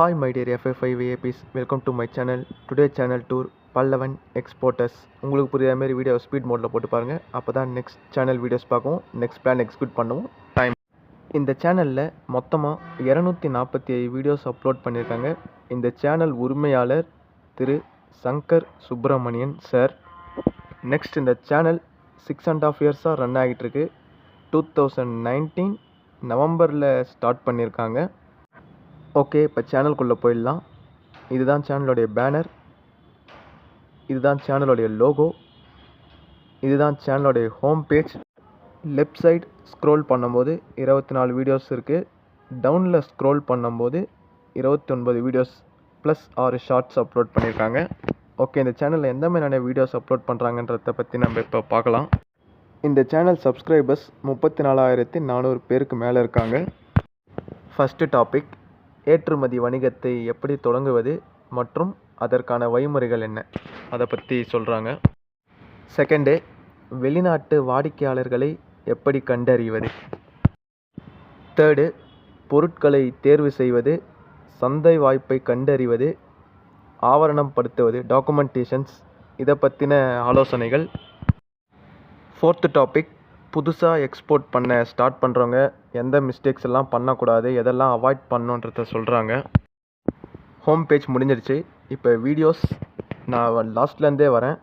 Hi my dear FFI VIPs, welcome to my channel. Today channel tour Pallavan Exporters. உங்களுக்கு புரியாத மாதிரி video speed மோடில் போட்டு பாருங்கள். அப்போ தான் நெக்ஸ்ட் சேனல் வீடியோஸ் பார்க்கவும், நெக்ஸ்ட் பிளான் எக்ஸிக்யூட் பண்ணவும் டைம். இந்த சேனலில் மொத்தமாக 247 வீடியோஸ் அப்லோட் பண்ணியிருக்காங்க. இந்த சேனல் உரிமையாளர் திரு சங்கர் சுப்பிரமணியன் சார். நெக்ஸ்ட் இந்த சேனல் 6.5 இயர்ஸாக ரன் ஆகிட்டுருக்கு. 2019 நவம்பரில் ஸ்டார்ட் பண்ணியிருக்காங்க. ஓகே, இப்போ சேனலுக்குள்ளே போயிடலாம். இதுதான் சேனலோடைய பேனர், இதுதான் சேனலோடைய லோகோ, இதுதான் சேனலோடைய home page. Left side scroll பண்ணும்போது 24 வீடியோஸ் இருக்குது. டவுனில் ஸ்க்ரோல் பண்ணும்போது 29 வீடியோஸ் ப்ளஸ் 6 ஷார்ட்ஸ் அப்லோட் பண்ணியிருக்காங்க. ஓகே, இந்த சேனலில் எந்த மாதிரியான வீடியோஸ் அப்லோட் பண்ணுறாங்கன்றதை பற்றி நம்ம இப்போ பார்க்கலாம். இந்த சேனல் சப்ஸ்கிரைபர்ஸ் 34,400 பேருக்கு மேலே இருக்காங்க. ஃபஸ்ட்டு டாபிக், ஏற்றுமதி வணிகத்தை எப்படி தொடங்குவது மற்றும் அதற்கான வழிமுறைகள் என்ன, அதை பற்றி சொல்கிறாங்க. செகண்டு, வெளிநாட்டு வாடிக்கையாளர்களை எப்படி கண்டறிவது. தேர்டு, பொருட்களை தேர்வு செய்வது, சந்தை வாய்ப்பை கண்டறிவது, ஆவணம் படுத்துவது, டாக்குமெண்டேஷன்ஸ், இதை பற்றின ஆலோசனைகள். ஃபோர்த்து டாபிக், புதுசாக எக்ஸ்போர்ட் பண்ண ஸ்டார்ட் பண்ணுறவங்க எந்த மிஸ்டேக்ஸ் எல்லாம் பண்ணக்கூடாது, எதெல்லாம் அவாய்ட் பண்ணணுன்றத சொல்கிறாங்க. ஹோம் பேஜ் முடிஞ்சிடுச்சு. இப்போ வீடியோஸ் நான் லாஸ்ட்லேருந்தே வரேன்.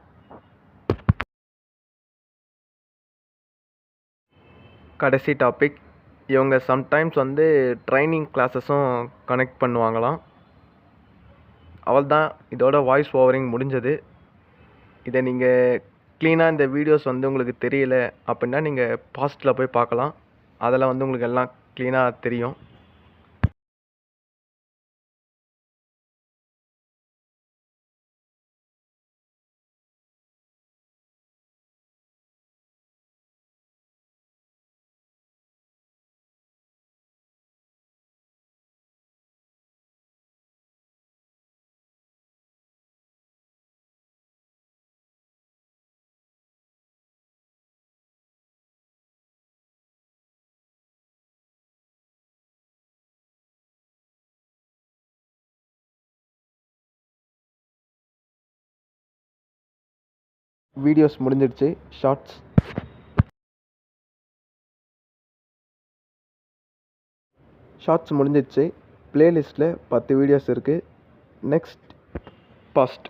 கடைசி டாபிக், இவங்க சம்டைம்ஸ் ட்ரைனிங் கிளாஸஸும் கனெக்ட் பண்ணுவாங்களாம். அவள்தான், இதோட வாய்ஸ் ஓவரிங் முடிஞ்சது. இதை நீங்கள் க்ளீனாக இந்த வீடியோஸ் உங்களுக்கு தெரியல அப்படின்னா நீங்கள் பாஸ்ட்டில் போய் பார்க்கலாம். அதில் உங்களுக்கு எல்லாம் க்ளீனாக தெரியும். வீடியோஸ் முடிஞ்சிடுச்சு. ஷார்ட்ஸ் முடிஞ்சிடுச்சு. பிளேலிஸ்ட்டில் 10 வீடியோஸ் இருக்குது. Next past.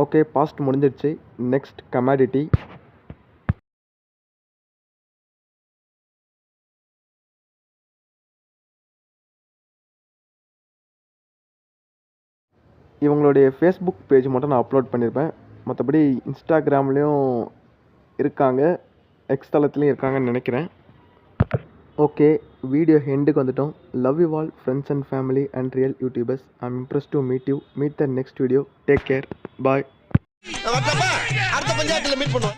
ஓகே, பாஸ்ட் முடிஞ்சிடுச்சு. Next commodity. இவங்களுடைய ஃபேஸ்புக் பேஜ் மட்டும் நான் அப்லோட் பண்ணியிருப்பேன். மற்றபடி இன்ஸ்டாகிராம்லேயும் இருக்காங்க, எக்ஸ் தளத்துலேயும் இருக்காங்கன்னு நினைக்கிறேன். ஓகே, வீடியோ எண்டுக்கு வந்துட்டோம். Love you all friends and family and real YouTubers. I am impressed to meet you. Meet the next video. Take care. Bye. அடுத்த பஞ்சாயத்துல மீட் பண்ணுவோம்.